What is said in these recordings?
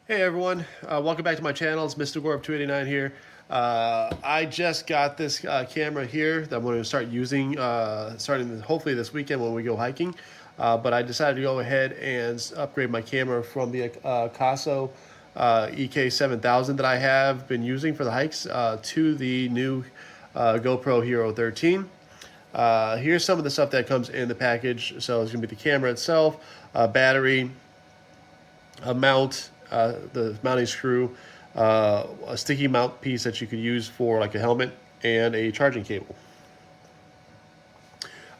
Hey everyone, welcome back to my channel. It's Mr. Gorb 289 here. I just got this camera here that I'm going to start using starting hopefully this weekend when we go hiking. But I decided to go ahead and upgrade my camera from the Caso EK7000 that I have been using for the hikes to the new GoPro Hero 13. Here's some of the stuff that comes in the package. So it's going to be the camera itself, battery, a mount, the mounting screw, a sticky mount piece that you could use for like a helmet, and a charging cable.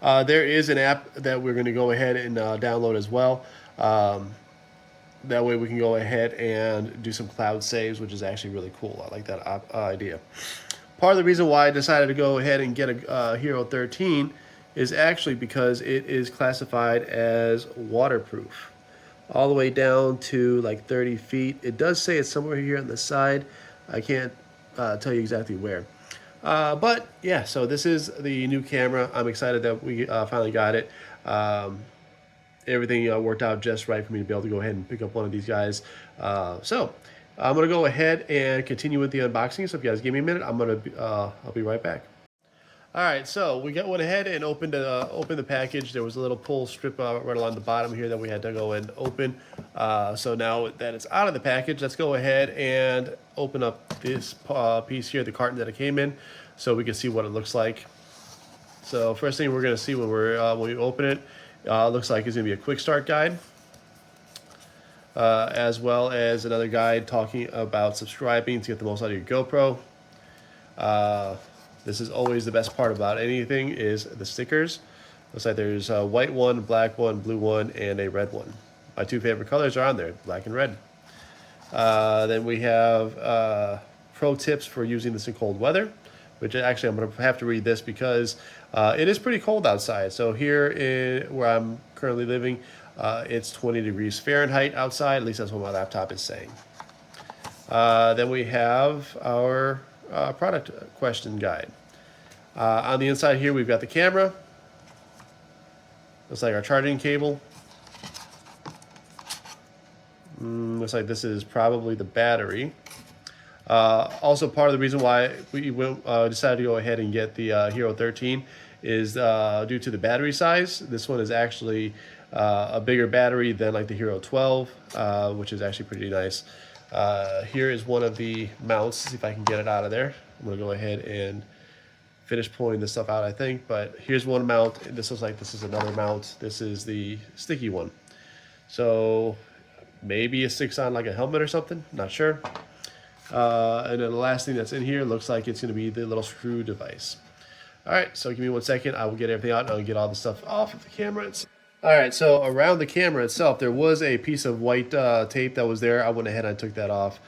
There is an app that we're going to go ahead and download as well. That way we can go ahead and do some cloud saves, which is actually really cool. I like that idea. Part of the reason why I decided to go ahead and get a Hero 13 is actually because it is classified as waterproof all the way down to like 30 feet. It does say it's somewhere here on the side. I can't tell you exactly where. But yeah, so this is the new camera. I'm excited that we finally got it. Everything worked out just right for me to be able to go ahead and pick up one of these guys. So I'm gonna go ahead and continue with the unboxing. So if you guys give me a minute, I'll be right back. All right, so we went ahead and opened the package. There was a little pull strip right along the bottom here that we had to go and open. So now that it's out of the package, let's go ahead and open up this piece here, the carton that it came in, so we can see what it looks like. So first thing we're going to see when we open it, looks like it's going to be a quick start guide, as well as another guide talking about subscribing to get the most out of your GoPro. This is always the best part about anything is the stickers. Looks like there's a white one, black one, blue one, and a red one. My two favorite colors are on there, black and red. Then we have pro tips for using this in cold weather, which actually I'm going to have to read this because it is pretty cold outside. So here where I'm currently living, it's 20 degrees Fahrenheit outside. At least that's what my laptop is saying. Then we have our product question guide. On the inside here, we've got the camera. Looks like our charging cable. Looks like this is probably the battery. Also, part of the reason why we decided to go ahead and get the Hero 13 is due to the battery size. This one is actually a bigger battery than like the Hero 12, which is actually pretty nice. Here is one of the mounts. See if I can get it out of there. I'm going to go ahead and finish pulling this stuff out, I think. But here's one mount. This looks like this is another mount. This is the sticky one. So maybe it sticks on like a helmet or something. Not sure. And then the last thing that's in here looks like it's going to be the little screw device. All right, so give me 1 second. I will get everything out and I'll get all the stuff off of the camera. All right, so around the camera itself, there was a piece of white tape that was there. I went ahead and I took that off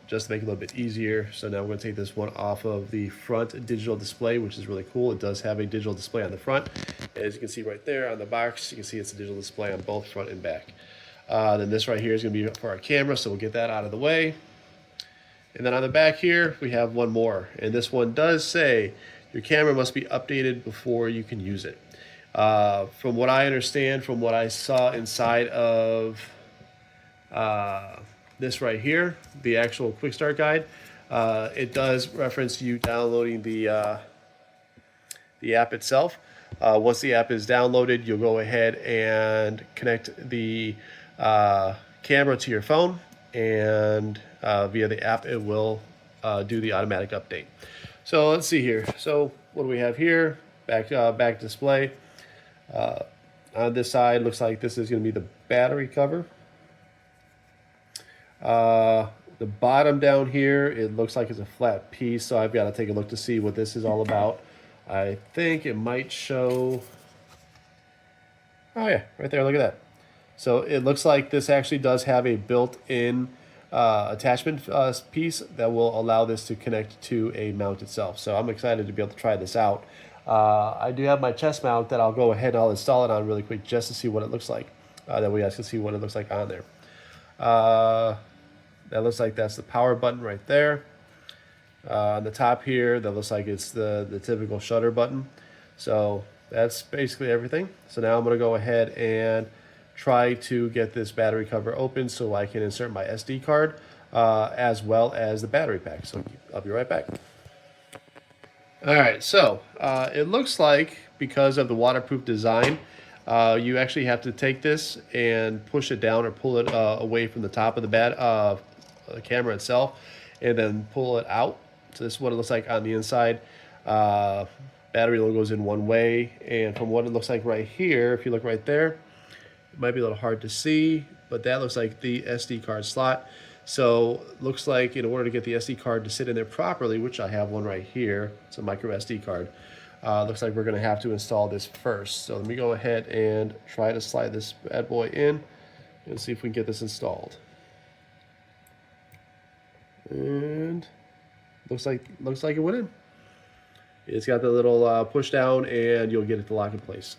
just to make it a little bit easier. So now I'm going to take this one off of the front digital display, which is really cool. It does have a digital display on the front. As you can see right there on the box, you can see it's a digital display on both front and back. Then this right here is going to be for our camera, so we'll get that out of the way. And then on the back here, we have one more. And this one does say your camera must be updated before you can use it. From what I understand, from what I saw inside of this right here, the actual quick start guide, it does reference you downloading the app itself. Once the app is downloaded, you'll go ahead and connect the camera to your phone, and via the app, it will do the automatic update. So let's see here. So what do we have here? Back display. On this side, looks like this is going to be the battery cover. The bottom down here, it looks like it's a flat piece, so I've got to take a look to see what this is all about. I think it might show... Oh yeah, right there, look at that. So it looks like this actually does have a built-in attachment piece that will allow this to connect to a mount itself. So I'm excited to be able to try this out. I do have my chest mount that I'll go ahead and I'll install it on really quick just to see what it looks like. That way you guys can see what it looks like on there. That looks like that's the power button right there. On the top here, that looks like it's the typical shutter button. So that's basically everything. So now I'm going to go ahead and try to get this battery cover open so I can insert my SD card as well as the battery pack. So I'll be right back. All right, so it looks like because of the waterproof design, you actually have to take this and push it down or pull it away from the top of the camera itself, and then pull it out. So this is what it looks like on the inside. Battery logo's in one way, and from what it looks like right here, if you look right there, it might be a little hard to see, but that looks like the SD card slot. So looks like in order to get the SD card to sit in there properly, which I have one right here, it's a micro SD card, looks like we're going to have to install this first. So let me go ahead and try to slide this bad boy in and see if we can get this installed. And looks like it went in. It's got the little push down, and you'll get it to lock in place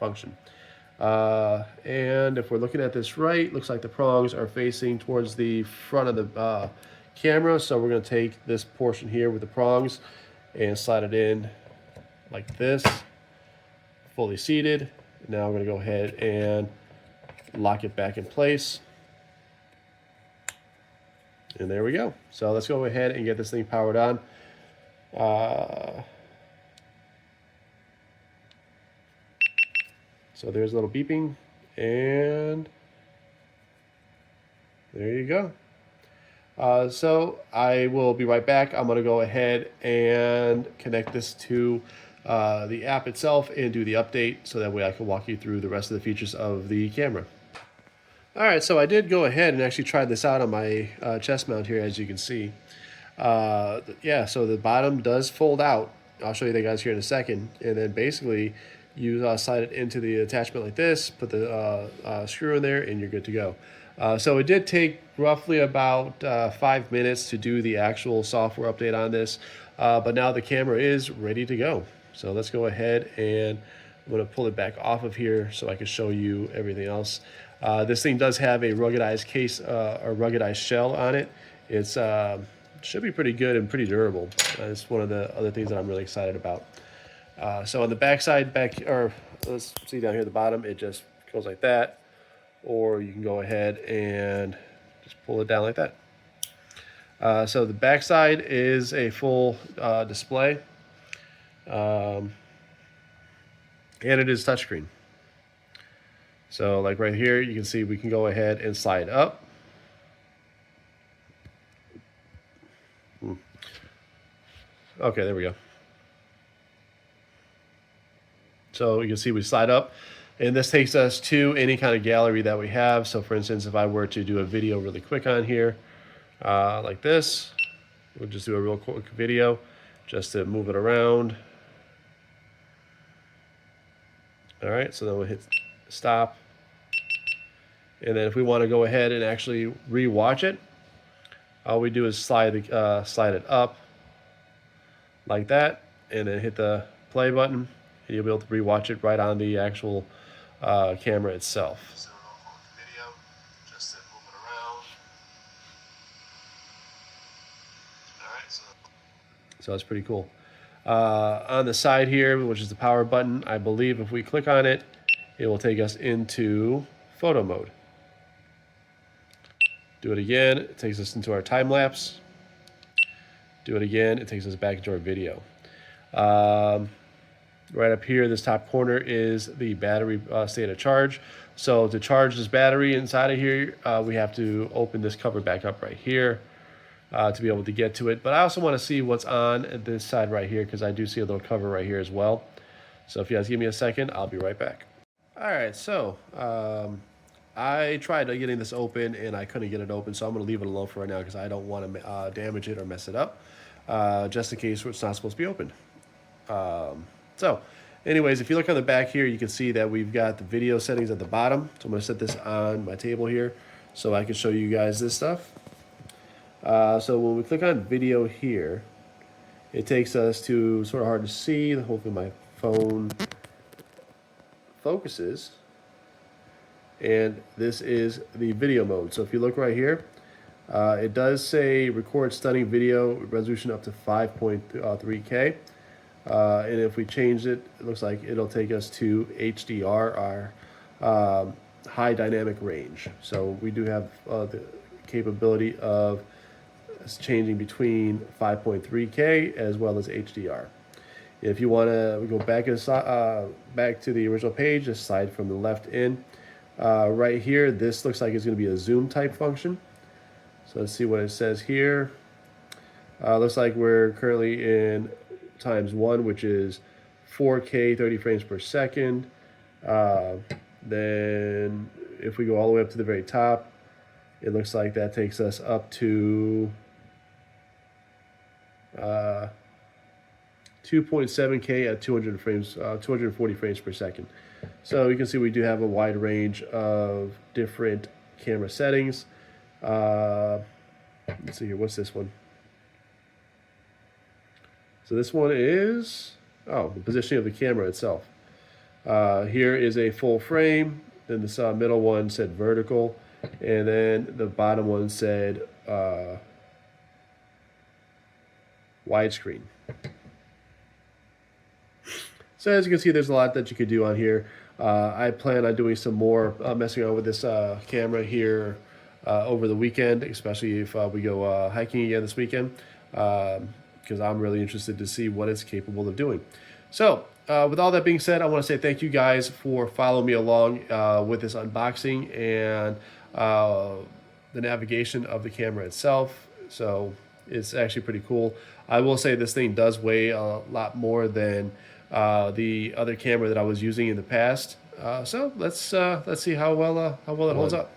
function. And if we're looking at this right, looks like the prongs are facing towards the front of the camera. So we're going to take this portion here with the prongs and slide it in like this, fully seated. Now I'm going to go ahead and lock it back in place. And there we go. So let's go ahead and get this thing powered on. So there's a little beeping, and there you go. So I will be right back. I'm going to go ahead and connect this to the app itself and do the update, so that way I can walk you through the rest of the features of the camera. All right, so I did go ahead and actually try this out on my chest mount here, as you can see. Yeah, so the bottom does fold out. I'll show you that, guys, here in a second. And then basically you slide it into the attachment like this, put the screw in there, and you're good to go. So it did take roughly about 5 minutes to do the actual software update on this, but now the camera is ready to go. So let's go ahead, and I'm going to pull it back off of here so I can show you everything else. This thing does have a ruggedized case or ruggedized shell on it. It's should be pretty good and pretty durable. It's one of the other things that I'm really excited about. So on the back side, let's see down here at the bottom, it just goes like that, or you can go ahead and just pull it down like that. So the back side is a full display, and it is touchscreen. So like right here, you can see we can go ahead and slide up. Okay, there we go. So you can see we slide up, and this takes us to any kind of gallery that we have. So for instance, if I were to do a video really quick on here, like this, we'll just do a real quick video just to move it around. All right, so then we'll hit stop. And then if we want to go ahead and actually re-watch it, all we do is slide it up like that, and then hit the play button, and you'll be able to re-watch it right on the actual camera itself. So video, just to move it around. All right, so that's pretty cool. On the side here, which is the power button, I believe if we click on it, it will take us into photo mode. Do it again, it takes us into our time lapse. Do it again, it takes us back into our video. Right up here, this top corner is the battery state of charge. So to charge this battery inside of here, we have to open this cover back up right here to be able to get to it. But I also want to see what's on this side right here, because I do see a little cover right here as well. So if you guys give me a second, I'll be right back. All right, so I tried getting this open and I couldn't get it open, so I'm going to leave it alone for right now because I don't want to damage it or mess it up, just in case it's not supposed to be opened. So anyways, if you look on the back here, you can see that we've got the video settings at the bottom. So I'm going to set this on my table here so I can show you guys this stuff. So when we click on video here, it takes us to, sort of hard to see, hopefully my phone focuses. And this is the video mode. So if you look right here, it does say record stunning video resolution up to 5.3K. And if we change it, it looks like it'll take us to HDR, our high dynamic range. So we do have the capability of changing between 5.3K as well as HDR. If you want to go back to the original page, just slide from the left in. Right here, this looks like it's going to be a zoom type function. So let's see what it says here. Looks like we're currently in ×1, which is 4K 30 frames per second. Then if we go all the way up to the very top, it looks like that takes us up to 2.7K at 240 frames per second. So you can see we do have a wide range of different camera settings. Let's see here, what's this one? So this one is, the positioning of the camera itself. Here is a full frame, then this middle one said vertical, and then the bottom one said widescreen. So as you can see, there's a lot that you could do on here. I plan on doing some more messing around with this camera here over the weekend, especially if we go hiking again this weekend, because I'm really interested to see what it's capable of doing. So with all that being said, I want to say thank you guys for following me along with this unboxing and the navigation of the camera itself. So it's actually pretty cool. I will say this thing does weigh a lot more than the other camera that I was using in the past. So let's see how well it holds up.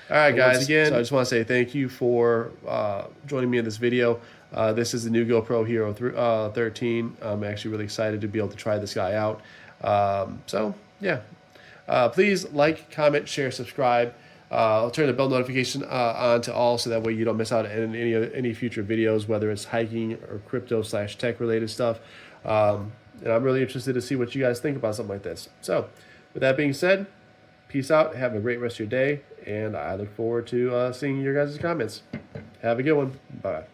All right, guys. Once again, so I just want to say thank you for joining me in this video. This is the new GoPro HERO 13. I'm actually really excited to be able to try this guy out. So yeah, please like, comment, share, subscribe. I'll turn the bell notification on to all, so that way you don't miss out on any future videos, whether it's hiking or crypto/tech related stuff. And I'm really interested to see what you guys think about something like this. So with that being said, peace out. Have a great rest of your day, and I look forward to seeing your guys' comments. Have a good one. Bye.